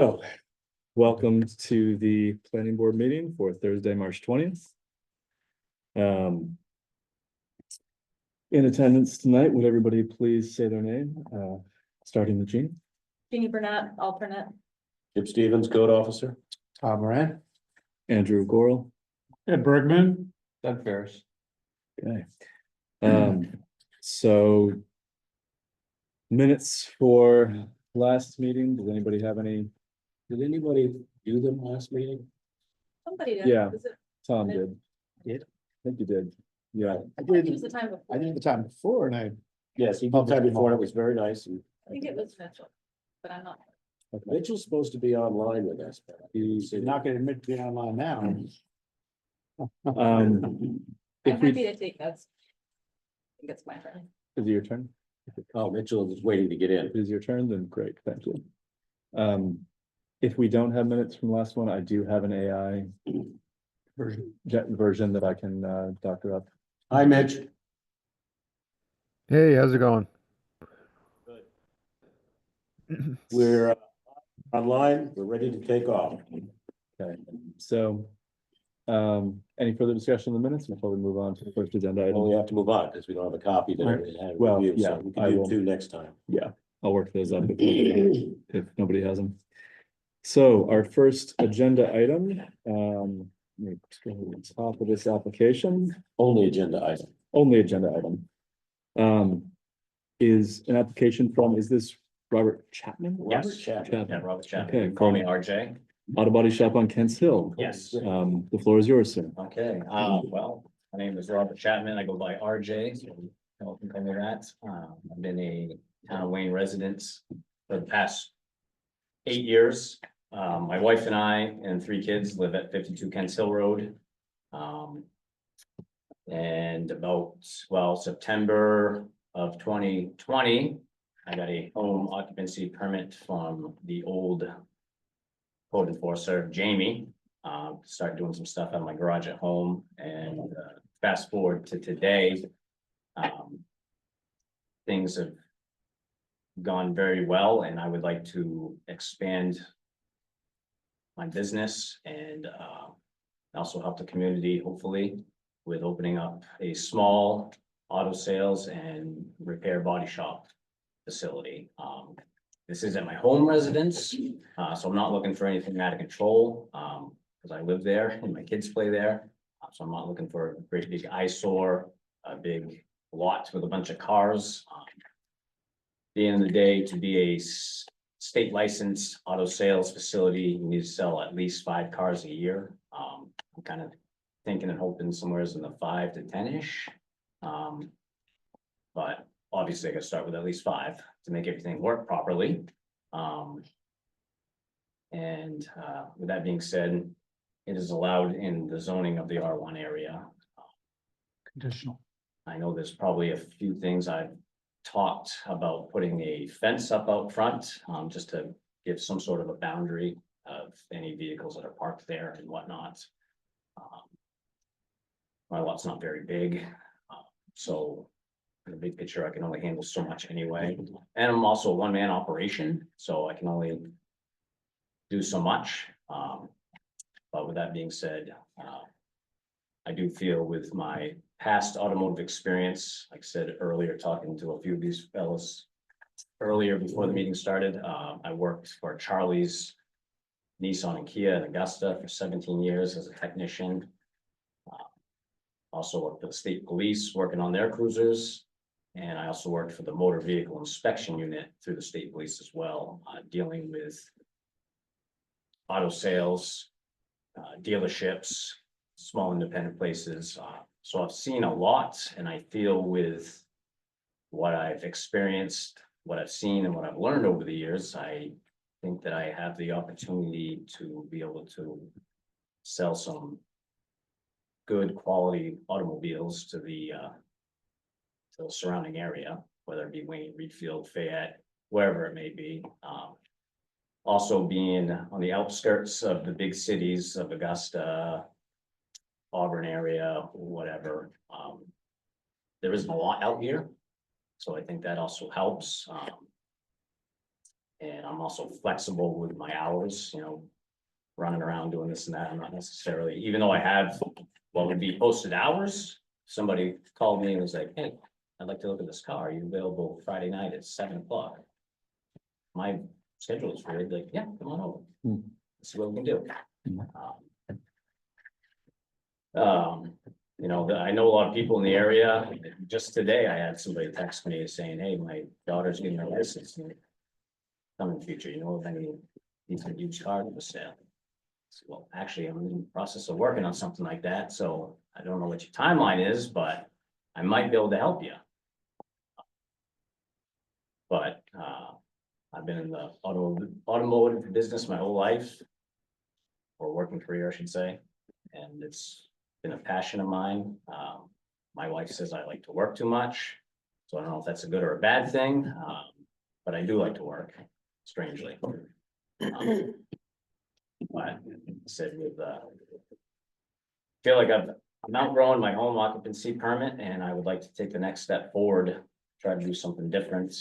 Oh, welcome to the planning board meeting for Thursday, March 20th. In attendance tonight, would everybody please say their name, starting with Jean? Jeannie Burnett, alternate. Chip Stevens, code officer. Tom Moran. Andrew Gorel. Ed Bergman. Doug Ferris. Okay. So minutes for last meeting, does anybody have any? Did anybody do them last meeting? Somebody did. Yeah. Was it- Tom did. Did? I think you did. Yeah, I I think it was did, the time before. I did the time before and I, Yes, he did time before, and it was very nice, and I think it was Mitchell, but I'm not. Mitchell's supposed to be online with us, but he's not gonna admit to be online now. I'm if we, happy to take those. I think it's my turn. is it your turn? Oh, Mitchell is waiting to get in. If it is your turn, then great, thank you. If we don't have minutes from last one, I do have an AI version that I can doctor up. Hi, Mitch. Hey, how's it going? We're online, we're ready to take off. Okay, so any further discussion of the minutes before we move on to the first agenda Well, we item? have to move on because we don't have a copy that Right. we have. Well, reviewed, yeah, so we I can will. do two next time. Yeah, I'll work those up if nobody has them. So our first agenda item, let me scroll to the top of this application. Only agenda item. Only agenda item. Is an application from, is this Robert Chapman? Robert Chapman. Yeah, Robert Chapman. Okay, You can Call me great. RJ. Auto Body Shop on Kents Hill. Yes. The floor is yours, sir. Okay, well, my name is Robert Chapman. I go by RJ, so you can call me that. I've been a town of Wayne resident for the past 8 years. My wife and I and 3 kids live at 52 Kents Hill Road. And about, well, September of 2020, I got a home occupancy permit from the old code enforcer, Jamie. Start doing some stuff at my garage at home, and fast forward to today. Things have gone very well, and I would like to expand my business and also help the community, hopefully, with opening up a small auto sales and repair body shop facility. This is at my home residence, so I'm not looking for anything out of control, because I live there and my kids play there. So I'm not looking for a great big eyesore, a big lot with a bunch of cars. At the end of the day, to be a state licensed auto sales facility, you need to sell at least 5 cars a year. I'm kind of thinking and hoping somewhere in the 5 to 10-ish. But obviously I gotta start with at least 5 to make everything work properly. With that being said, it is allowed in the zoning of the R1 area. Conditional. I know there's probably a few things I've talked about putting a fence up out front, just to give some sort of a boundary of any vehicles that are parked there and whatnot. My lot's not very big, so in the big picture, I can only handle so much anyway. And I'm also a one-man operation, so I can only do so much. But with that being said, I do feel with my past automotive experience, like I said earlier, talking to a few of these fellows earlier before the meeting started, I worked for Charlie's, Nissan and Kia in Augusta for 17 years as a technician. Also worked for the state police, working on their cruisers. And I also worked for the motor vehicle inspection unit through the state police as well, dealing with auto sales, dealerships, small independent places. So I've seen a lot, and I feel with what I've experienced, what I've seen and what I've learned over the years, I think that I have the opportunity to be able to sell some good quality automobiles to the surrounding area, whether it be Wayne, Reedfield, Fayette, wherever it may be. Also being on the outskirts of the big cities of Augusta, Auburn area, whatever. There isn't a lot out here, so I think that also helps. And I'm also flexible with my hours, you know, running around doing this and that. I'm not necessarily, even though I have what would be posted hours. Somebody called me and was like, hey, I'd like to look at this car. Are you available Friday night at 7 o'clock? My schedule is really like, yeah, come on over. Hmm. See what we can do. Hmm. You know, I know a lot of people in the area. Just today, I had somebody text me saying, hey, my daughter's getting her license. Coming future, you know, if any decent used car for sale. So, well, actually, I'm in the process of working on something like that, so I don't know what your timeline is, but I might be able to help you. But, I've been in the automotive business my whole life. Or working career, I should say, and it's been a passion of mine. My wife says I like to work too much, so I don't know if that's a good or a bad thing, but I do like to work, strangely. But I said feel like I'm outgrowing my home occupancy permit, and I would like to take the next step forward, try to do something different.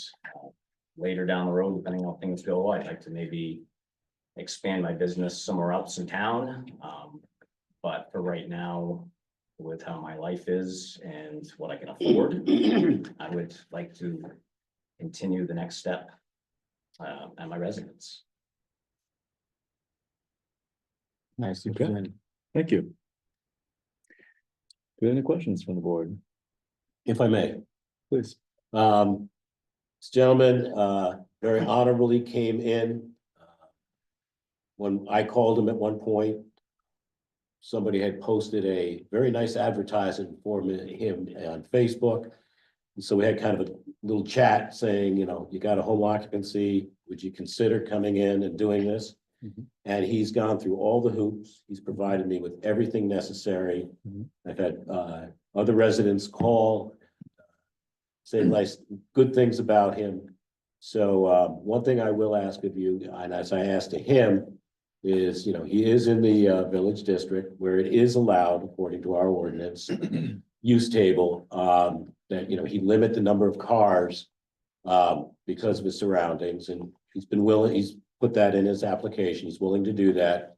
Later down the road, depending on how things go, I'd like to maybe expand my business somewhere else in town. But for right now, with how my life is and what I can afford, I would like to continue the next step at my residence. Nice. Okay. Thank you. Do we have any questions from the board? If I may. Please. This gentleman, very honorably came in. When I called him at one point, somebody had posted a very nice advertisement for him on Facebook. And so we had kind of a little chat saying, you know, you got a home occupancy, would you consider coming in and doing this? Mhm. And he's gone through all the hoops. He's provided me with everything necessary. Mhm. I've had other residents call, say nice, good things about him. So one thing I will ask of you, and as I asked to him, is, you know, he is in the village district where it is allowed according to our ordinance use table, that, you know, he limit the number of cars because of his surroundings, and he's been willing, he's put that in his application, he's willing to do that.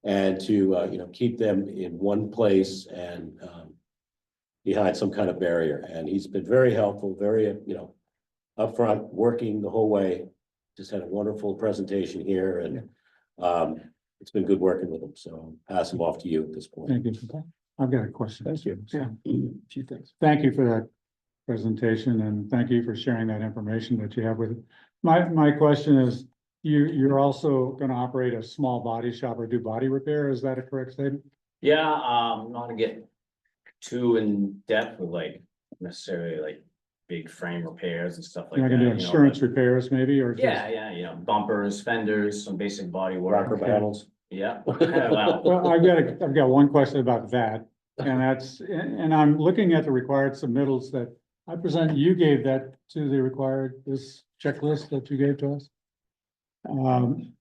And to, you know, keep them in one place and behind some kind of barrier. And he's been very helpful, very, you know, upfront, working the whole way. Just had a wonderful presentation here, and it's been good working with him. So I'll pass him off to you at this point. Thank you. I've got a question. Thank you. Yeah. A few things. Thank you for that presentation, and thank you for sharing that information that you have with it. My question is, you're also gonna operate a small body shop or do body repair, is that a correct statement? Yeah, I'm not gonna get too in depth with like necessarily like big frame repairs and stuff like You're that. not gonna do you know, insurance but- repairs maybe, or? just- Yeah, you know, bumpers, fenders, some basic body work. Rocker panels. Yeah, well, Well, I've got one question about that, and that's, and I'm looking at the required submittals that I present, you gave that to the required, this checklist that you gave to us. And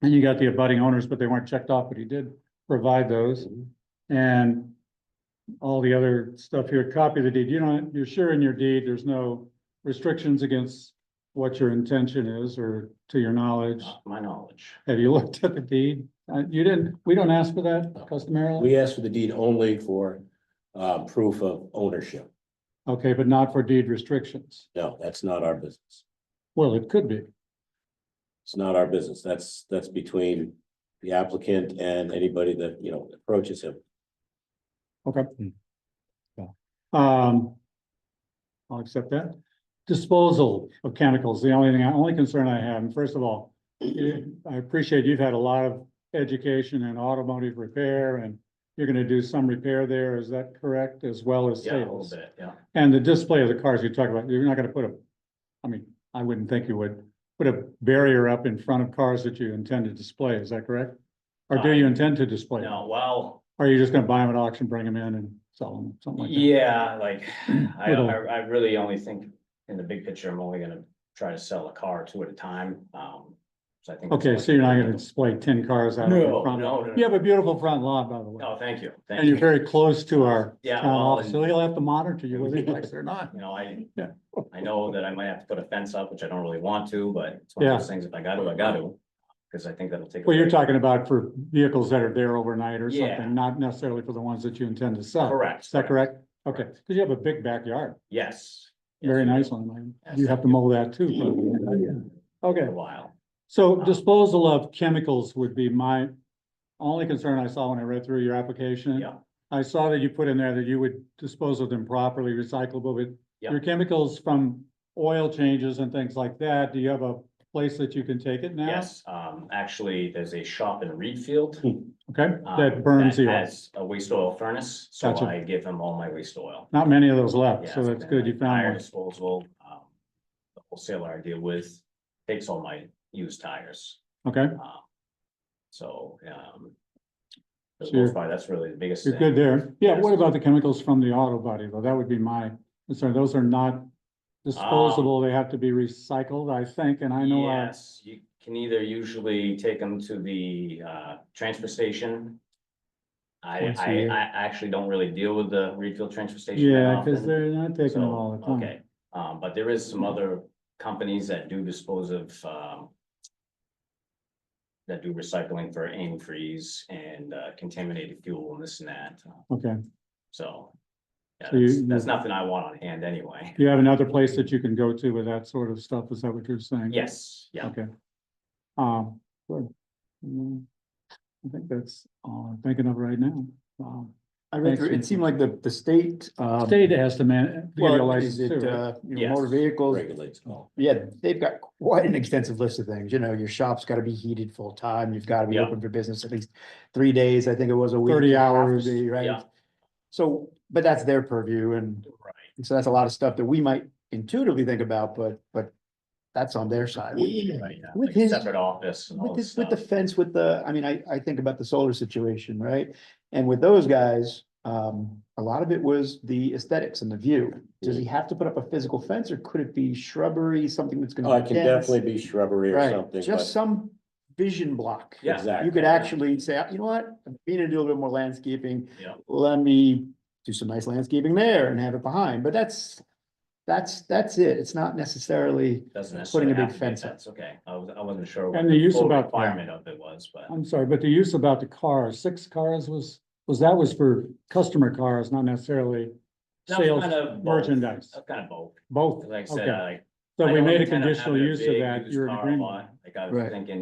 you got the abutting owners, but they weren't checked off, but he did provide those. And all the other stuff here, copy the deed, you're sure in your deed, there's no restrictions against what your intention is, or to your knowledge? not to my knowledge. Have you looked at the deed? We don't ask for that customarily? We asked for the deed only for proof of ownership. Okay, but not for deed restrictions. No, that's not our business. Well, it could be. It's not our business. That's between the applicant and anybody that, you know, approaches him. Okay. Yeah. I'll accept that. Disposal of chemicals, the only concern I have, and first of all, I appreciate you've had a lot of education in automotive repair, and you're gonna do some repair there, is that correct, as well as Yeah, a little sales? bit, yeah. And the display of the cars you talk about, you're not gonna I wouldn't think you would put a barrier up in front of cars that you intend to display, is that correct? Or do you intend to display? them? No, well, Or are you just gonna buy them at auction, bring them in and sell them, something like that? yeah, like, Little- I really only think in the big picture, I'm only gonna try to sell a car or two at a time. So I think. it's Okay, only- so you're not gonna display 10 cars out of No, your front no, lawn. no. You have a beautiful front lawn, by the way. Oh, thank you. Thank And you're you. very close to our Yeah, town well, office, so and- he'll have to monitor you whether he likes it or not. You know, Yeah. I know that I might have to put a fence up, which I don't really want to, but it's one of Yeah. those things, if I got to, I got to. Because I think that'll take. Well, you're away- talking about for vehicles that are there overnight or Yeah. something, not necessarily for the ones that you intend to sell. Correct. Is that correct? Okay, because you have a big backyard, Yes. Yes, very we nice do. one. man. Yes, You have thank to you. mow that too. probably. For Okay, a while. so disposal of chemicals would be my only concern I saw when I read through your application. Yeah, I saw that you put in there that you would dispose of them properly, recyclable, but Yeah. your chemicals from oil changes and things like that, do you have a place that you can take it now? yes. Actually, there's a shop in Reedfield. Okay, that burns the oil. Has a waste oil furnace, so Gotcha. I give them all my waste oil. Not many of those left, Yeah, so that's good you Tire found one. disposal, the wholesaler I deal with takes all my used tires. Okay, So, for the So you're- most part, that's really the biggest you're thing. good there. Yeah, what Yes. about the chemicals from the auto body though? That would be my concern. Those are not disposable. They have to be recycled, I think, and I know our. Yes, you can either usually take them to the transfer station. I Once a I year. I actually don't really deal with the Reedfield transfer station. that Yeah, because often. they're not taking them So, all the time. okay, but there is some other companies that do dispose of, that do recycling for antifreeze and contaminated fuel and this and that, Okay, so. Yeah, So you- that's nothing I want on hand anyway. do you have another place that you can go to with that sort of stuff? Is that what you're saying? Yes, yeah, Okay. Good. I think that's all I'm thinking of right now. I read through, Thanks, it seemed like the state, State has to man, give you a well, license is it, too. right? Yes. motor vehicles? Regulates. Yeah, they've got quite an extensive list of things, your shop's gotta be heated full time, you've gotta be Yeah. open for business at least 3 days, I think it was a week. 30 you have to hours. be, Right? Yeah. So, but that's their purview, and right, so that's a lot of stuff that we might intuitively think about, but that's on their side. right, yeah, With like his- separate office and all With this this, with the stuff. fence, with the, I mean, I think about the solar situation, right? And with those guys, a lot of it was the aesthetics and the view. Does he have to put up a physical fence, or could it be shrubbery, something that's Oh, gonna it be can dense? definitely be shrubbery or Right, something, just but some vision block. Yeah. exactly. You could actually say, you know what, I'm being to do a little bit more landscaping. Yeah. Let me do some nice landscaping there and have it behind, but that's it. It's not necessarily, Doesn't putting necessarily a big have to be fence up. fence, okay, I wasn't sure. what And the use full about- Requirement of it was, but. I'm sorry, but the use about the cars, 6 cars was for customer cars, not necessarily That was sales kind of both. merchandise, That's kind of both, both. like I said, Okay, so I we don't made a intend on conditional having a use of big that. used You're in car agreement. lot. Like I was Right. thinking,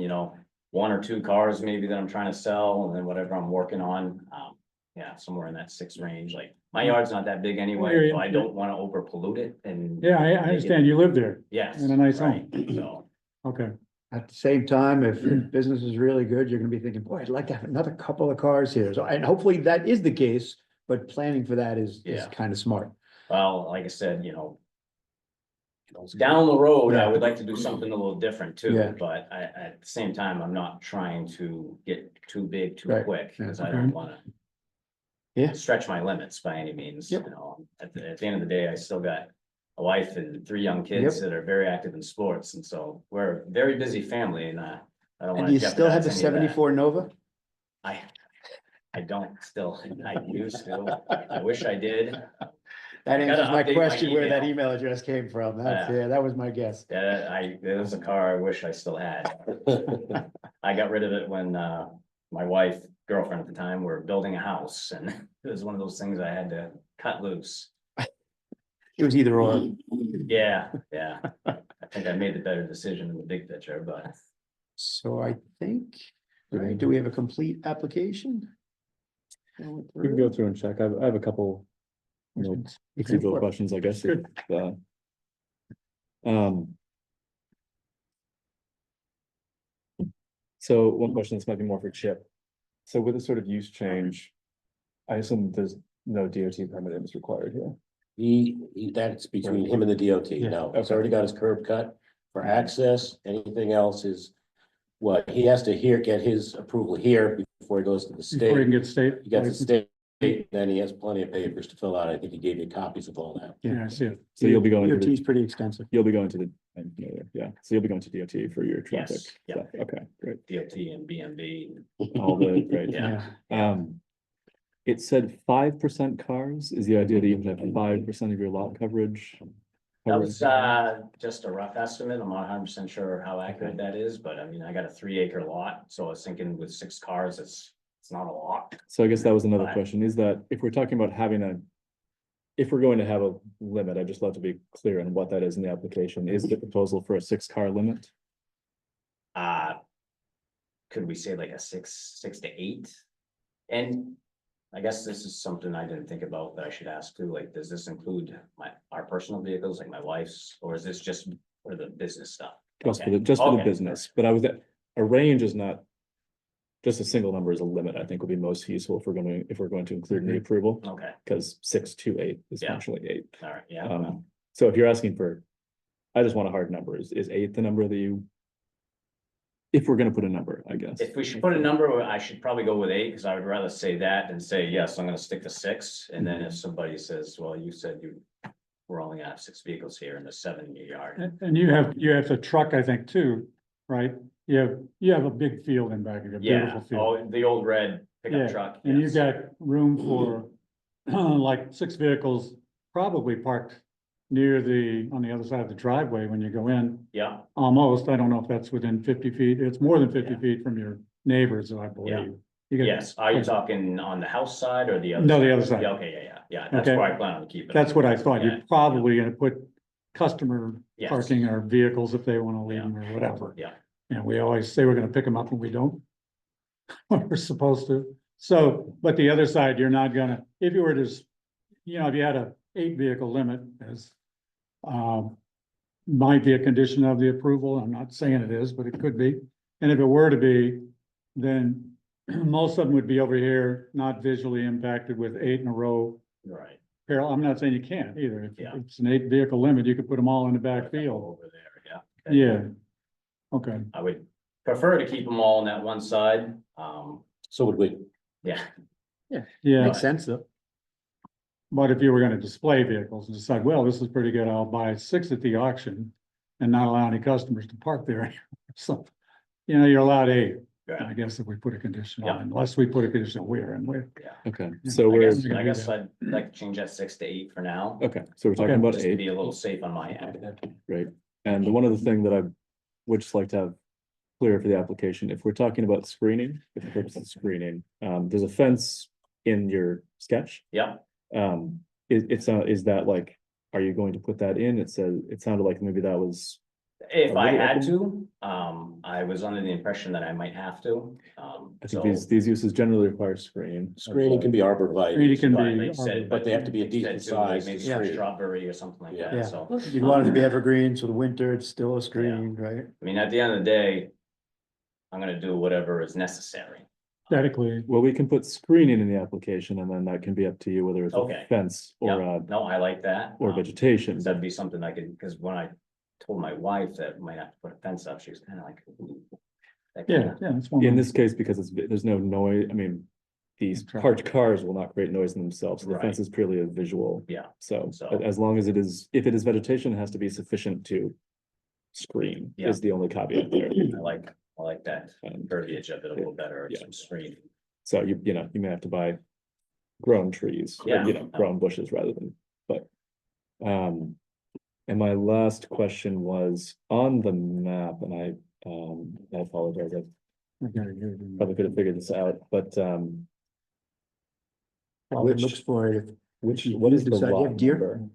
1 or 2 cars maybe that I'm trying to sell, and then whatever I'm working on, yeah, somewhere in that 6 range, like, my yard's not that big hear anyway, you. so I don't wanna over pollute it and. Yeah, I understand. You live there. Yes. in a nice right, home. So, Okay, at the same time, if business is really good, you're gonna be thinking, boy, I'd like to have another couple of cars here. So, and hopefully that is the case, but planning for that is Yeah. kind of smart. well, like I said, down the road, I Yeah. would like to do something a little different too, Yeah. but at the same time, I'm not trying to get too big too Right, quick, yeah. because I don't Okay. wanna. Yeah. Stretch my limits by any means, Yep. at the end of the day, I still got a wife and 3 young kids that are very active in sports, and so we're a very busy family, and I don't And wanna do you still have the jeopardize any of that. 74 Nova? I don't still, I used to, I wish I did. That I gotta answers my update my question where that email. email address came from. That's, Yeah. yeah, that was my guess. Yeah, it was a car I wish I still had. I got rid of it when my wife, girlfriend at the time, were building a house, and it was one of those things I had to cut loose. It was either or. Yeah, yeah. I think I made the better decision in the big picture, but So I think, right, do we have a complete application? We can go through and check. I have a couple. Procedural questions, I guess. if, Um. So one question, this might be more for Chip. So with this sort of use change, I assume there's no DOT permit is required here. That's between him and the DOT. Yeah. No, he's Okay. already got his curb cut for access. Anything else is what he has to get his approval here before he goes to the before you state. can get state. He gets the license. state Then he has plenty of papers to fill out. I think he gave you copies of all that. Yeah, I see it. So you'll be going to DOT the, is pretty extensive. you'll be going to the, yeah, so you'll be going to DOT for your traffic Yes, yeah. stuff. Okay, great. DOT and BMV. All the, great. Yeah. It said 5% cars is the idea that you have 5% of your lot coverage. That was just a rough estimate. I'm not 100% sure how accurate that is, but I mean, I got a 3-acre lot, so I was thinking with 6 cars, it's not a lot. So I guess that was another Right. question, is that if we're talking about if we're going to have a limit, I'd just love to be clear on what that is in the application. Is the proposal for a 6-car limit? Could we say like a 6 to 8? And I guess this is something I didn't think about that I should ask too, like, does this include our personal vehicles, like my wife's, or is this just for the business stuff? Just for Okay. just for the Okay. business, but a range is not. Just a single number is a limit, I think would be most useful if we're going to include in the approval, Okay, because 6 to 8 is Yeah. functionally 8. all right, yeah. So if you're asking for, I just want a hard number, is 8 the number that you? If we're gonna put a number, I guess. If we should put a number, I should probably go with 8, because I would rather say that than say, yes, I'm gonna stick to 6. And then if somebody says, well, you said we're only gonna have 6 vehicles here and there's 7 in your yard. And you have a truck, I think, too, right? You have a big field in back of your beautiful Yeah, field. oh, the old red Yeah, pickup truck. And you've yes. got room for like 6 vehicles probably parked near on the other side of the driveway when you go in. Yeah, Almost, I don't know if that's within 50 feet. It's more than 50 Yeah. feet from your neighbors, I Yeah. believe. You got- yes. Are you talking on the house side or the other? No, the side? other side. Yeah, okay, yeah. That's Okay. where I plan on keeping. it. That's what I thought. Yeah, You're probably gonna put customer Yes. parking or vehicles if they wanna leave Yeah. them or whatever. Yeah, And we always say we're gonna pick them up and we don't. When we're supposed to. So, but the other side, you're not gonna, if you were to, if you had a 8 vehicle limit as. Might be a condition of the approval. I'm not saying it is, but it could be. And if it were to be, then most of them would be over here, not visually impacted with 8 in a row. right. Carol, I'm not saying you can't either. If Yeah. it's an 8 vehicle limit, you could put them all in the back field. Over there, yeah. Yeah. Okay. I would prefer to keep them all on that one side. So would we. Yeah, Yeah, Makes sense though. but if you were gonna display vehicles and decide, well, this is pretty good, I'll buy 6 at the auction. And not allow any customers to park there. So, you're allowed 8, yeah. I guess, if we put a condition Yeah. on, unless we put a condition on where and where. Okay, Yeah. so I we're, guess, gonna I do guess that. I'd like to change that 6 to 8 for now. okay, so we're talking Okay. about Just to 8, be a little safe on my end. right? And the one other thing that I would just like to have clear for the application, if we're talking about screening, if the purpose of screening, there's a fence in your sketch. Yeah, Is that like, are you going to put that in? It sounded like maybe that was, if I little had open? to, I was under the impression that I might have to. I So, think these uses generally require screening. Screening can be Really arborvitae, can Right, be. they said, but they have to be a said decent to, like, size. maybe to screen. shrubbery or something like Yeah. that, Yeah. so. You'd want it to be evergreen, so the winter it's still a screen, right? I mean, at the end of the day, I'm gonna do whatever is necessary. Aesthetically, Well, we can put screening in the application and then that can be up to you, whether it's a Okay. fence or, Yeah, no, I like that. vegetation. That'd be something I could, because when I told my wife that might have to put a fence up, she was kind of like. "Ooh." That yeah, kinda- yeah, that's one. In way. this case, because there's no noise, I mean, these Traffic. parked cars will not create noise in themselves. So the Right. fence is purely a visual. Yeah, So So- as long as if it is vegetation, it has to be sufficient to screen Yeah. is the only caveat there. I like that Um, verbiage of it a little better, Yeah. some screen. So you may have to buy grown trees, or, Yeah. grown bushes rather than, but. And my last question was on the map, and I apologize, I probably could have figured this out, but, Probably looks for it. what is the Decide you have lot deer? number?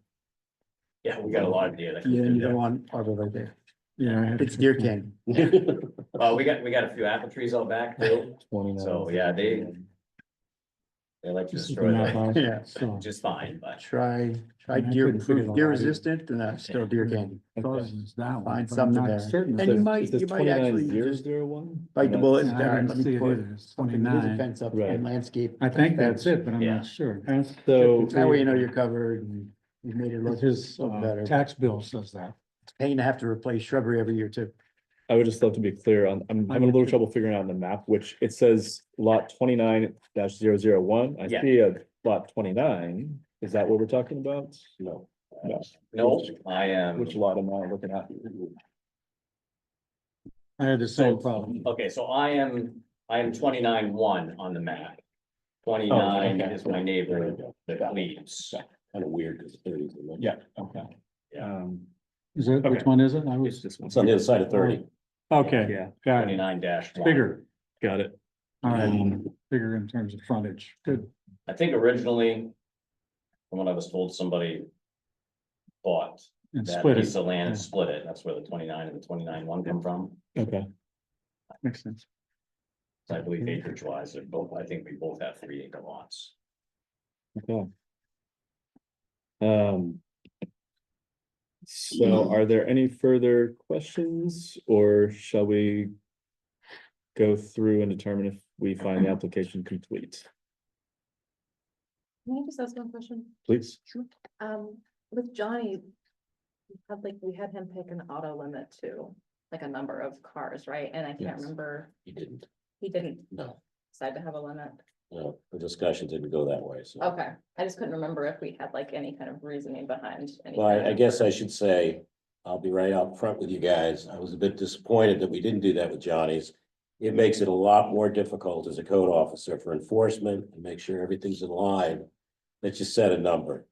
Yeah, we got a lot of deer that. come Yeah, through you there. don't want arbor right there. Yeah. I had It's to- deer canyon. We got a few apple trees out back too, 29. so yeah, they like to This is the destroy map that, I- Yeah. So. just fine, but. Try I deer couldn't figure proof, it deer out either. resistant, and that's still deer canyon. Causes that one, Find but I'm something not there. certain. And It you says- might- it says you might actually 29,001? Bite the bullet. I Darn, didn't let me see it put either. It's something, there's a 29. fence up Right. and landscape. I think that's fence. it, but I'm Yeah. not sure. So- That way you know you're covered and you've made it look His look better. tax bill says that. It's a pain to have to replace shrubbery every year too. I would just love to be clear on, I'm having a little trouble figuring out on the map, which it says lot 29-001. I Yeah. see a spot 29, is that what we're talking about? No. No. No, I am. Which lot am I looking at? I had the same So- problem. Okay, so I am 29-1 on the map. 29 okay. is my neighbor that leaves. Kind of weird because 30 is the number. Yeah, okay. Yeah. Is it, which Okay. one is it? I It's was, this one. It's on the other side of 30. okay, Yeah, got it. 29-1. Bigger, got it. all right, bigger in terms of frontage. Good. I think originally, from what I was told, somebody bought And that split piece it. of land and Yeah. split it. That's where the 29 and the 29-1 come from. Okay, Makes sense. So I believe acreage wise, they're both, I think we both have 3-acre lots. okay. So are there any further questions, or shall we go through and determine if we find the application complete? Can I just ask one question? Please. With Johnny, we had him pick an auto limit to, like a number of cars, right? And I can't Yes. remember, He didn't. he didn't No, decide to have a limit. no, the discussion didn't go that way, so. Okay, I just couldn't remember if we had like any kind of reasoning behind. any Well, kind I of- guess I should say, I'll be right out front with you guys. I was a bit disappointed that we didn't do that with Johnny's. It makes it a lot more difficult as a code officer for enforcement and make sure everything's in line. That you set a number.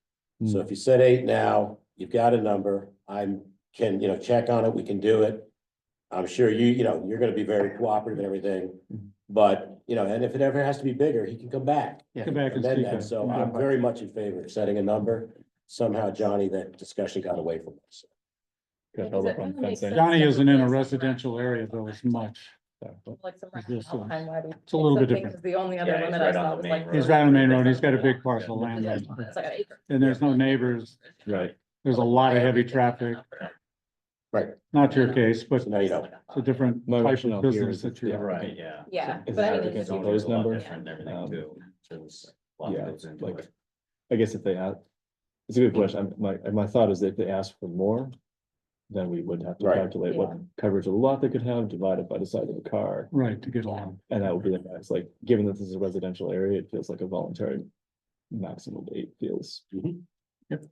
So if you set 8 now, you've got a number. Can, check on it. We can do it. I'm sure you're gonna be very cooperative and everything. Mhm. But, and if it ever has to be bigger, he can come back. Come back and amend speak. that. up. So Yeah. I'm very much in favor of setting a number. Somehow, Johnny, that discussion got away from us. Got Yeah, held 'cause up it on kinda makes fencing. sense. Johnny isn't in a Somewhere. residential area though as much. Like somewhere It's just, in Alpine Wadi. it's a little bit Something, different. 'cause The only other Yeah, he's limit I right on saw the was main like. road. He's right on the main road. He's got a big parcel of Yeah. land there. It's like an acre. And there's no neighbors. Right. There's a lot of heavy traffic. Right. Not your case, but So now you know. it's a different My type rationale of here business is that if you're. the Right, yeah. Yeah, Is but I that mean, applicant's it's- Zoning proposed is a lot number? different and everything too. So there's a lot that Yeah, goes into like, it. I guess if they ask, it's a good question. My thought is that if they ask for more, then we would have to Right. calculate what Yeah. coverage of the lot they could have divided by the size of the car. Right, to get along. And that would be the max, like, given that this is a residential area, it feels like a voluntary maximum of 8 feels. Mhm. Yep.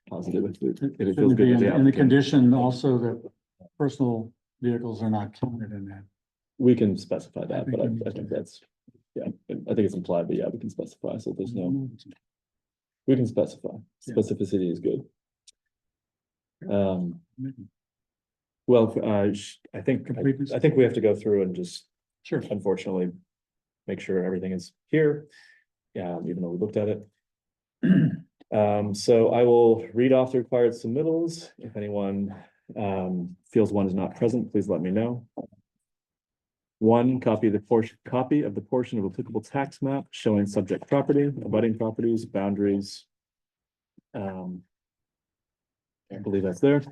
Positive. If it feels Shouldn't good be with in the the applicant. condition also that personal vehicles are not counted in that. We can specify I that, think but we need I think to. that's, yeah, I think it's implied, but yeah, we can specify, so there's no, we can specify, Yeah. specificity is good. Well, I think, Completeness. I think we have to go through and just Sure. unfortunately make sure everything is here. Yeah, even though we looked at it. So I will read off the required submittals. If anyone feels one is not present, please let me know. 1, copy of the portion of applicable tax map showing subject property, abutting properties, boundaries. I believe that's there.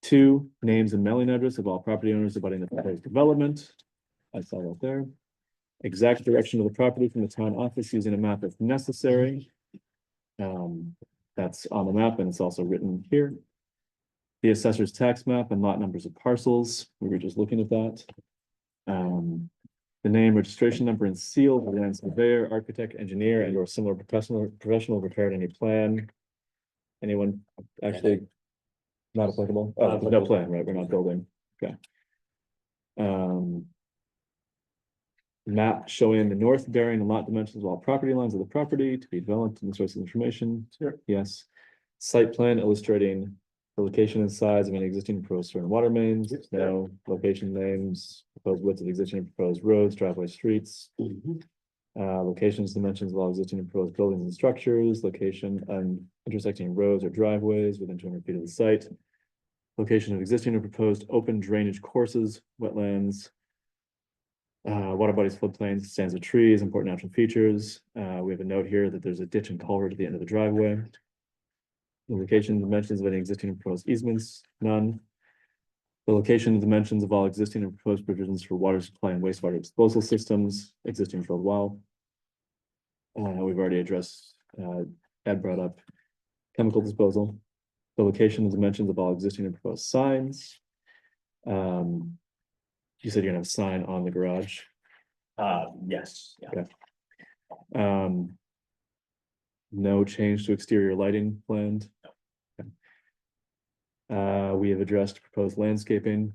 2, names and mailing address of all property owners abutting the proposed development. I saw that there. Exact direction of the property from the town office using a map if necessary. That's on the map and it's also written here. The assessor's tax map and lot numbers of parcels. We were just looking at that. The name, registration number and seal of the land surveyor, architect, engineer, and or similar professional prepared any plan. Anyone actually not applicable? Oh, there's no plan, right? We're not building. Okay. Map showing the north bearing and lot dimensions of all property lines of the property to be developed in the source of information. Sure. Yes. Site plan illustrating the location and size of any existing proposed sewer and water mains. No location names, proposed widths of existing and proposed roads, driveways, streets. Locations, dimensions of all existing and proposed buildings and structures, location and intersecting roads or driveways within 200 feet of the site. Location of existing or proposed open drainage courses, wetlands. Water bodies, floodplains, stands of trees, important natural features. We have a note here that there's a ditch and culvert at the end of the driveway. The location and dimensions of any existing and proposed easements, none. The location and dimensions of all existing and proposed provisions for water supply and wastewater disposal systems, existing for a while. We've already addressed, Ed brought up chemical disposal. The location and dimensions of all existing and proposed signs. You said you're gonna have a sign on the garage. Yes, yeah. Okay. No change to exterior lighting planned. Okay. We have addressed proposed landscaping.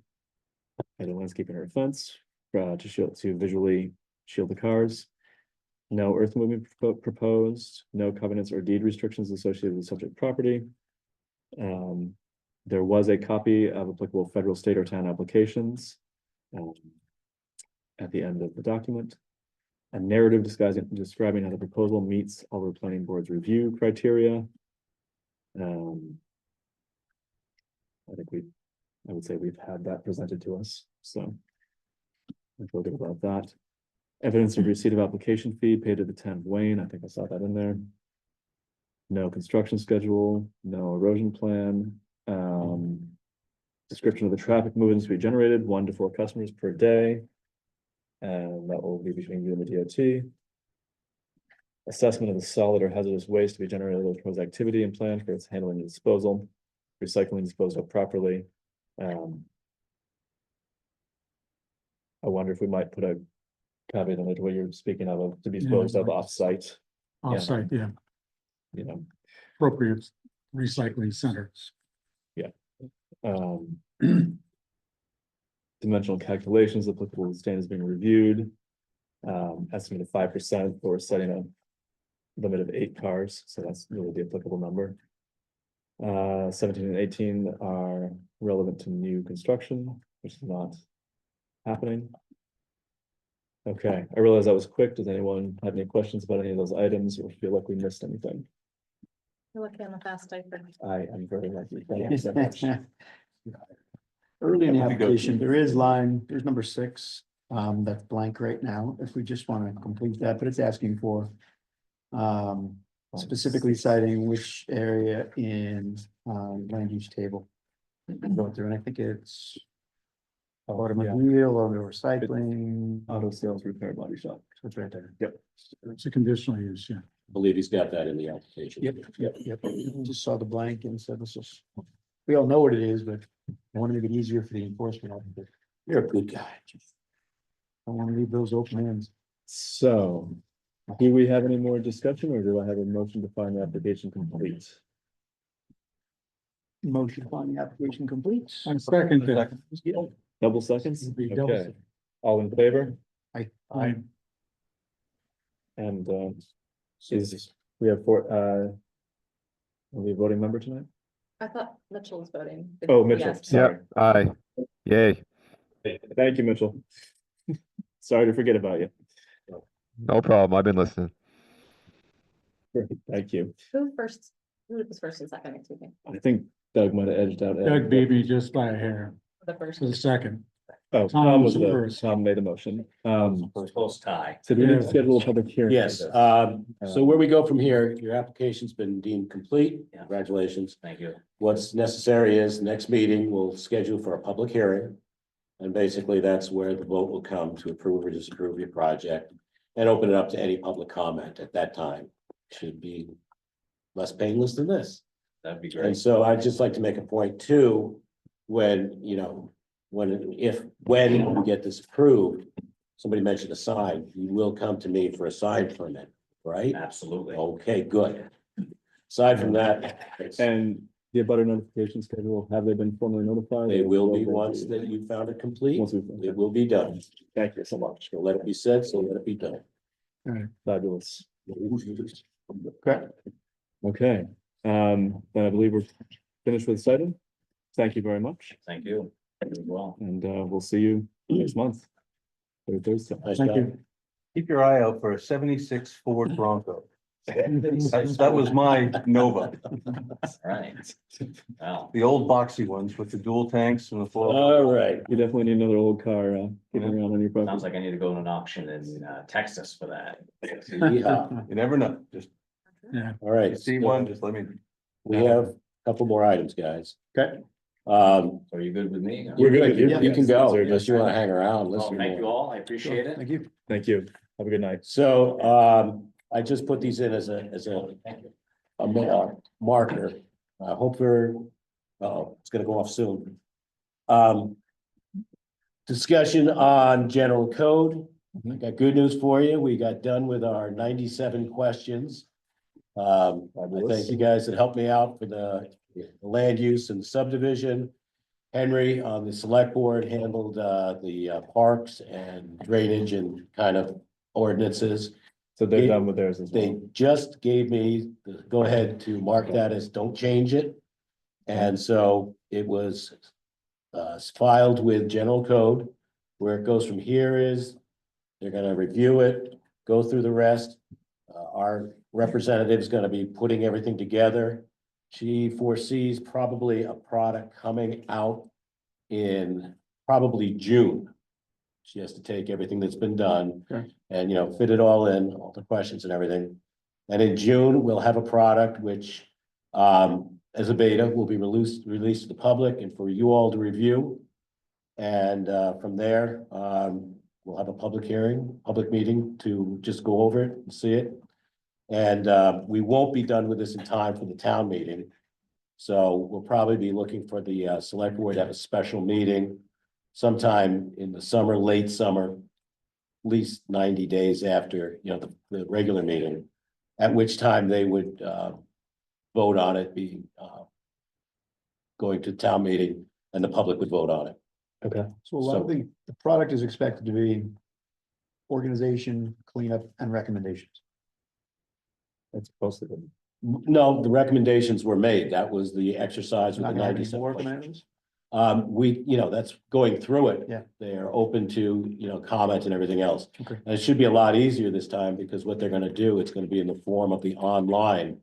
Either landscaping or a fence, to visually shield the cars. No earth movement proposed, no covenants or deed restrictions associated with subject property. There was a copy of applicable federal, state, or town applications. At the end of the document. A narrative describing how the proposal meets all the planning board's review criteria. I would say we've had that presented to us, so. I feel good about that. Evidence of receipt of application fee paid to the town of Wayne, I think I saw that in there. No construction schedule, no erosion plan, description of the traffic movements to be generated, 1 to 4 customers per day. And that will be between you and the DOT. Assessment of the solid or hazardous waste to be generated with proposed activity and plan for its handling and disposal. Recycling disposed of properly. I wonder if we might put a caveat on it, what you're speaking of to be disposed of off-site, Offsite, yeah, you know. appropriate recycling centers. Dimensional calculations applicable to standards being reviewed. Estimate of 5% for setting a limit of 8 cars, so that's really the applicable number. 17 and 18 are relevant to new construction, which is not happening. Okay, I realize that was quick. Does anyone have any questions about any of those items or feel like we missed anything? You're looking on the fast typer. I am very lucky. Thank you so much. Early in the That would be good. application, there's number 6, that's blank right now, if we just want to complete that, but it's asking for. Specifically citing which area in, land use table. Going through, and I think it's. Automobile or recycling. Auto sales repair body shop. So it's right there. Yep. It's a conditional use, yeah. I believe he's got that in the application. Yep. Just saw the blank and said this is, we all know what it is, but I want to make it easier for the enforcement officer. You're a good guy. I want to leave those open ends. So, do we have any more discussion or do I have a motion to find the application complete? Motion on the application complete. I'm second that. Double seconds? It'd be double Okay, second. all in favor? I, And, we have 4, are we a voting member tonight? I thought Mitchell was voting. Oh, Mitchell, Yes. sorry. Aye. Yay. Thank you, Mitchell. Sorry to forget about you. No problem. I've been listening. Thank you. Who was first and second, excuse me, I think Doug might have edged out. Ed. Doug beat me just by a hair, the first. to the second. Oh, Tom Tom was was first. Tom made the motion. Close tie. So do we need to Yeah. schedule a public hearing? for Yes, this? so where we go from here, your application's been deemed complete. Yeah. Congratulations. Thank you. What's necessary is next meeting, we'll schedule for a public hearing. And basically, that's where the vote will come to approve or disapprove your project and open it up to any public comment at that time. Should be less painless than this. That'd be And great. so I'd just like to make a point too, when, you know, when we get this approved, somebody mentioned a sign, you will come to me for a sign permit, right? Absolutely. Okay, good. Aside from that, And the abutter notification schedule, have they been formally notified? they will be once that you found it complete, Once we've- it will be done. Thank you so much. So let it be said, so let it be done. Fabulous. Okay. Okay, then I believe we're finished with this item. Thank you very much, Thank you. You as well. and we'll see you next month. Third Thursday. Nice Thank job. you. Keep your eye out for a 76 Ford Bronco. That was my Nova, All right. Well, the old boxy ones with the dual tanks and the full. All right. You definitely need another old car, kicking around on your sounds property. like I need to go to an auction in Texas for that. Yeah. You never know, just Yeah, All right. you see one, just let me. We have a couple more items, guys. Okay. So are you good with me? We're good with you. You can go, Is there- unless you wanna hang around, Well, listen thank you more. all. I appreciate it. Thank you. Thank you. Have a good night. So, I just put these in as a marker. I hope for, it's gonna go off soon. Discussion on general code. I got good news for you. We got done with our 97 questions. I Fabulous. thank you guys that helped me out for the land use and subdivision. Henry on the select board handled the parks and drainage and kind of ordinances. So they're done with theirs as They well. just gave me the go ahead to mark that as don't change it. And so it was filed with general code. Where it goes from here is they're gonna review it, go through the rest. Our representative's gonna be putting everything together. She foresees probably a product coming out in probably June. She has to take everything that's been done Okay. and, you know, fit it all in, all the questions and everything. And in June, we'll have a product which, as a beta, will be released to the public and for you all to review. And, from there, we'll have a public hearing, public meeting to just go over it and see it. And, we won't be done with this in time for the town meeting. So we'll probably be looking for the, select board to have a special meeting sometime in the summer, late summer, at least 90 days after, you know, the regular meeting, at which time they would vote on it, be going to town meeting, and the public would vote on it. Okay. So a lot of the product is expected to be organization, cleanup, and recommendations. That's supposed to be. No, the recommendations were made. That was the exercise with Not the gonna have any 97 more questions. recommendations? You know, that's going through it. Yeah. They're open to, you know, comment and everything else. Okay. And it should be a lot easier this time because what they're gonna do, it's gonna be in the form of the online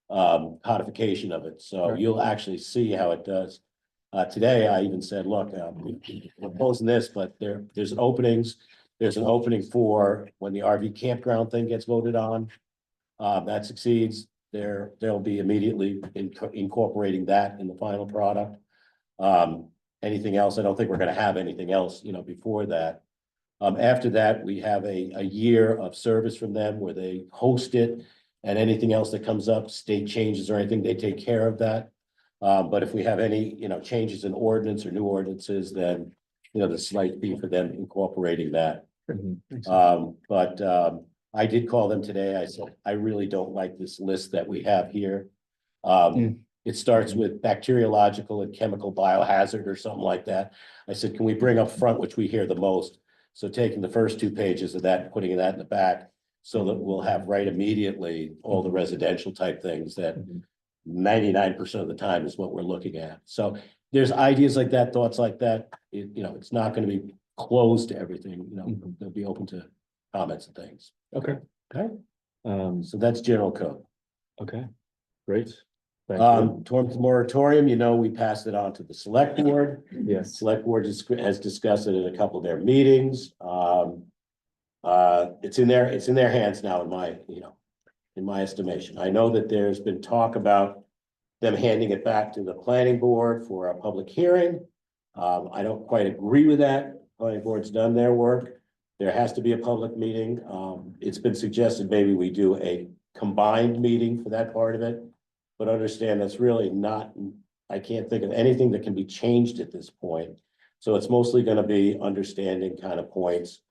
codification of it. So Right. you'll actually see how it does. Today I even said, look, we're posting this, but there's openings. There's an opening for when the RV campground thing gets voted on. That succeeds, they'll be immediately incorporating that in the final product. Anything else, I don't think we're gonna have anything else, you know, before that. After that, we have a year of service from them where they host it. And anything else that comes up, state changes or anything, they take care of that. But if we have any, you know, changes in ordinance or new ordinances, then, you know, the slight fee for them incorporating that. But I did call them today. I said, I really don't like this list that we have here. It starts with bacteriological and chemical biohazard or something like that. I said, can we bring up front, which we hear the most? So taking the first 2 pages of that, and putting that in the back, so that we'll have right immediately all the residential type things that 99% of the time is what we're looking at. So there's ideas like that, thoughts like that. You know, it's not gonna be closed to everything, you know, they'll be open to comments and things. Okay. Okay. Um, So that's general code. okay, great. Thank you. Towards the moratorium, you know, we passed it on to the select board. Yes, Select board has discussed it in a couple of their meetings. It's in their hands now in my, you know, in my estimation. I know that there's been talk about them handing it back to the planning board for a public hearing. I don't quite agree with that. Planning board's done their work. There has to be a public meeting. It's been suggested maybe we do a combined meeting for that part of it. But understand that's really not, I can't think of anything that can be changed at this point. So it's mostly gonna be understanding kind of points.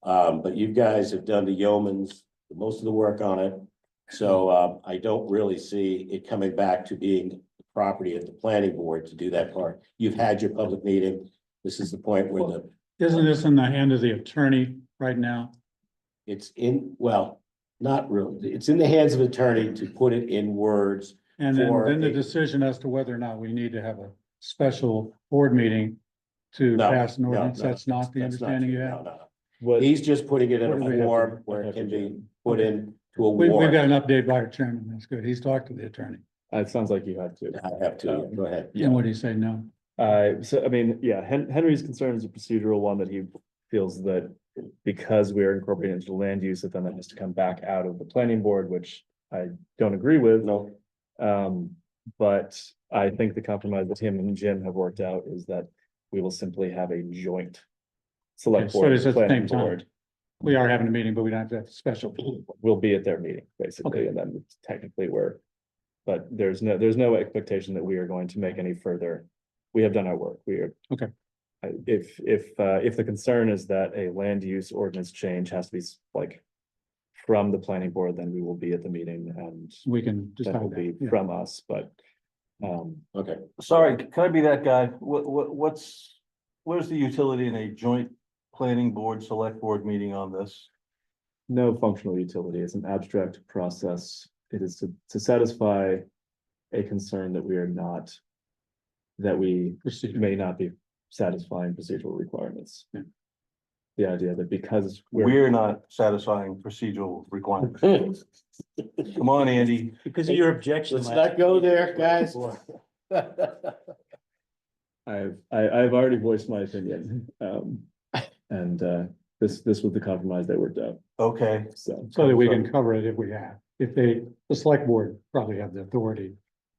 But you guys have done the yeoman's, most of the work on it. So I don't really see it coming back to being the property of the planning board to do that part. You've had your public meeting. This is the point where Isn't this in the hand of the attorney right now? it's in, well, not really. It's in the hands of attorney to put it in words. And For then the a- decision as to whether or not we need to have a special board meeting to No, pass an no, ordinance, no, that's not the that's not understanding you true. have? No, no. what, He's just putting it in What do we a have to- form where have it to can be do? put in to a We've got warrant. an update by our chairman, that's good, he's talked to the attorney, it sounds like you had to. I have to, go ahead. and what do you say, no? So I mean, yeah, Henry's concern is a procedural one that he feels that because we are incorporating into the land use, that then that has to come back out of the planning board, which I don't agree with. No, But I think the compromise that him and Jim have worked out is that we will simply have a joint select Okay, so board, it's at the planning same time. board. We are having a meeting, but we don't have to have a special. We'll be at their meeting, basically, Okay. and then technically we're. But there's no expectation that we are going to make any further. We have done our work. We are. Okay. If the concern is that a land use ordinance change has to be like from the planning board, then we will be at the meeting and We can that will decide be that. Yeah. from us, but. Okay, Sorry, can I be that guy? Where's the utility in a joint planning board, select board meeting on this? No functional utility. It's an abstract process. It is to satisfy a concern that we are not. That we Procedure. may not be satisfying procedural requirements. Yeah. The idea that because We're not satisfying procedural requirements. Come on, Andy. Because of your objection. let's not go there, guys. I've already voiced my opinion. And this was the compromise that worked out, Okay, so. So that we can cover it if we have, the select board probably have the authority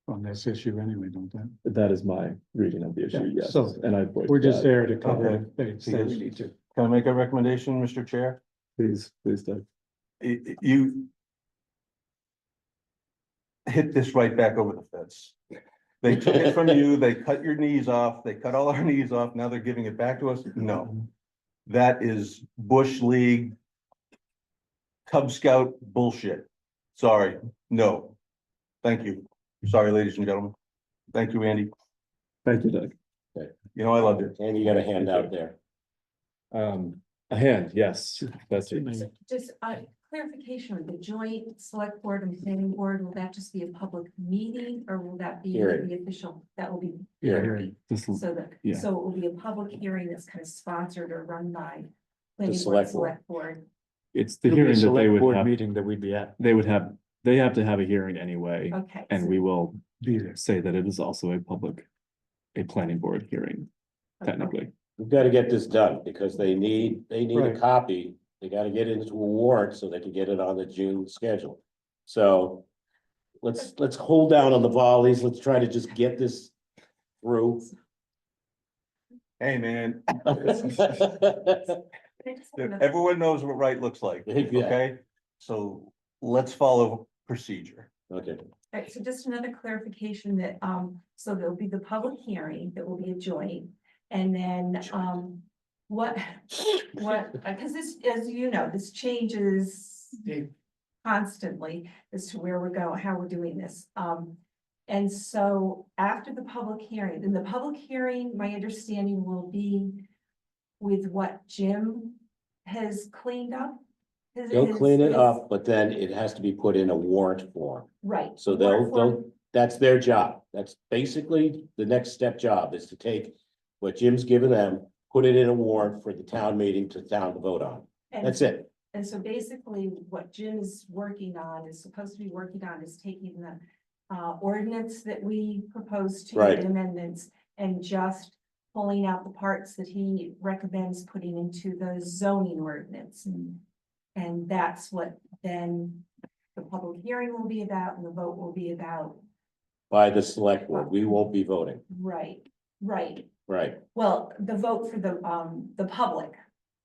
on this issue anyway, don't they? That is my reading of the issue, Yeah, yes, so and I voiced We're just that. there to cover Okay. it, if they say we need to. can I make a recommendation, Mr. Chair? Please, Doug. You hit this right back over the fence. They took it from you, they cut your knees off, they cut all our knees off, now they're giving it back to us? No. That is Bush League Cub Scout bullshit. Sorry, no. Thank you. Sorry, ladies and gentlemen. Thank you, Andy. Thank you, Doug. You know, I loved it. And you got a handout there. A hand, yes, that's it. Just clarification, the joint select board and planning board, will that just be a public meeting or will that be Hearing. the official, that will be Hearing. hearing? This is- So that, yeah. so it will be a public hearing that's kind of sponsored or run by planning board, select board. select board. It's the It'll be a hearing that they select would board have, meeting that we'd be at. they have to have a hearing anyway, Okay. and so- we will Be there. say that it is also a planning board hearing, technically. We've got to get this done because they need a Right. copy. They got to get it into a warrant so they can get it on the June schedule. So let's hold down on the volleys. Let's try to just get this through. Hey, man, Can I just have another- everyone knows what right looks like, Yeah. okay? So let's follow procedure. Okay, All right, so just another clarification that, so there'll be the public hearing that will be a joint. And then, what, because this, as you know, this changes constantly as to where we're going, how we're doing this. And so after the public hearing, then the public hearing, my understanding will be with what Jim has cleaned up. they'll clean it up, but then it has to be put in a warrant form. Right. So warrant form. that's their job. That's basically the next step job is to take what Jim's given them, put it in a warrant for the town meeting to vote on. And- That's it. And so basically what Jim is working on, is supposed to be working on, is taking the ordinance that we proposed to Right. the amendments and just pulling out the parts that he recommends putting into the zoning ordinance. And that's what then the public hearing will be about and the vote will be about. By the select board. We won't be voting. Right, right. Right. Well, the vote for the public,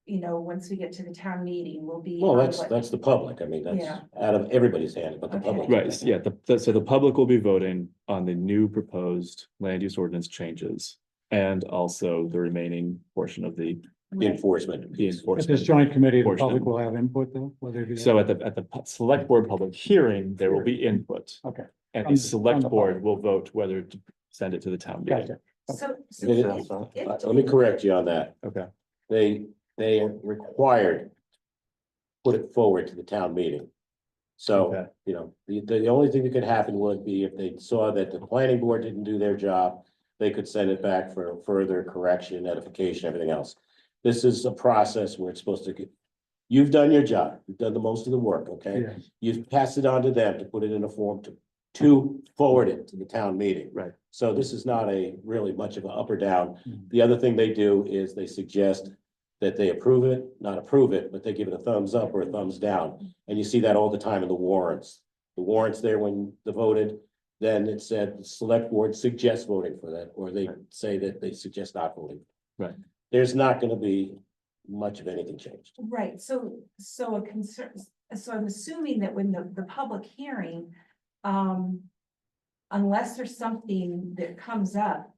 you know, once we get to the town meeting will be. Well, on that's what- the public. I mean, that's Yeah. out of everybody's hand, but the Okay. public. Right, yeah, so the public will be voting on the new proposed land use ordinance changes. And also the remaining portion of the Right. Enforcement. the At this enforcement. joint committee, the Portion. public will have input though, whether it be. So at the select board public hearing, there will be input. Okay. And On the the- on select the board public. will vote whether to send it to the town meeting. Gotcha. So. It is. if- Let me correct you on that. Okay, They are required. to Put it forward to the town meeting. So, Okay. you know, the only thing that could happen would be if they saw that the planning board didn't do their job. They could send it back for further correction, edification, everything else. This is a process where it's supposed to get. You've done your job. You've done the most of the work, okay? Yeah. You've passed it on to them to put it in a form to forward it to the town meeting. Right. So this is not a really much of an up or down. Mhm. The other thing they do is they suggest that they approve it, not approve it, but they give it a thumbs up or a thumbs down. And you see that all the time in the warrants. The warrants there when the voted, then it said the select board suggests voting for that, or they say that they suggest not voting. Right. There's not gonna be much of anything changed. Right, so a concern, so I'm assuming that when the public hearing, unless there's something that comes up.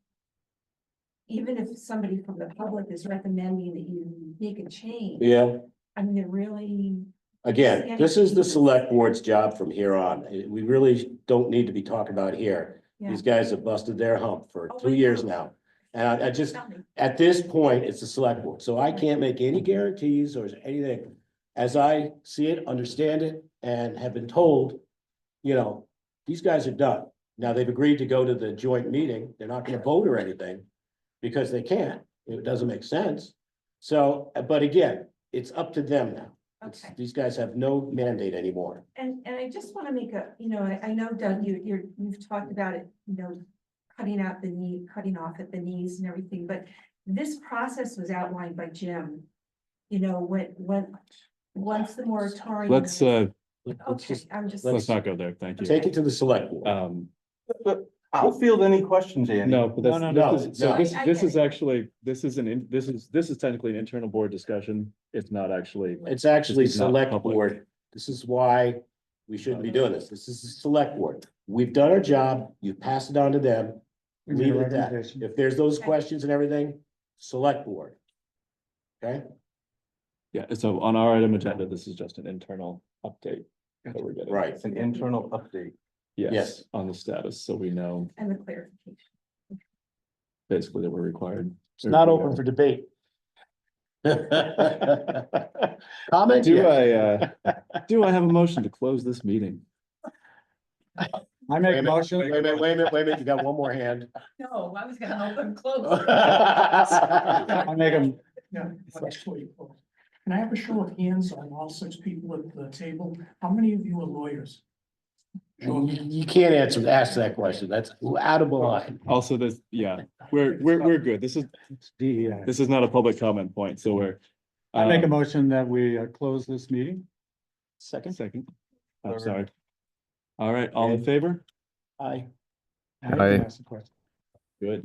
Even if somebody from the public is recommending that you make a change. Yeah, I mean, there really Again, this is the select board's job from here on. We really don't need to be talking about here. Yeah. These guys have busted their hump for Oh, 2 I years know. now. And I just, Tell me. at this point, it's the select board, so I can't make any guarantees or anything. As I see it, understand it, and have been told, you know, these guys are done. Now, they've agreed to go to the joint meeting. They're not gonna vote or anything. Because they can't. It doesn't make sense. So, but again, it's up to them now. Okay. These guys have no mandate anymore. And I just want to make a, I know Doug, you've talked about it, cutting out the knee, cutting off at the knees and everything, but this process was outlined by Jim. Once the moratorium. Let's Okay, I'm just. let's not go there. Thank you. Take it to the select board. I'll field any questions, Andy. No, but that's, No, this is- so no. this, I this get is it. actually, this is technically an internal board discussion. It's not actually. It's actually This is not select public. board. This is why we shouldn't be doing this. This is the select board. We've done our job. You pass it on to them. We made a Leave it at that. recommendation. If there's those questions and everything, select board. Okay? Yeah, so on our item agenda, this is just an internal update that we're getting. Right. It's an internal update. Yes, Yes. on the status, so we know And the clarification. basically that we're required. It's not open for debate. Comment? Do Yeah. do I have a motion to close this meeting? I Wait make a a minute, motion. wait a minute, wait a minute, wait a minute. You got one more hand. No, I was gonna help him close. I make a, Yeah, before you close. Can I have a show of hands on all 6 people at the table? How many of you are lawyers? You can't ask that question. That's out of line. Also, this, yeah, we're good. This is not a public comment point, so we're. I make a motion that we close this meeting. Second, Second. I'm Third. sorry. All right, all in favor? aye. Now you can Aye. ask the question. Good.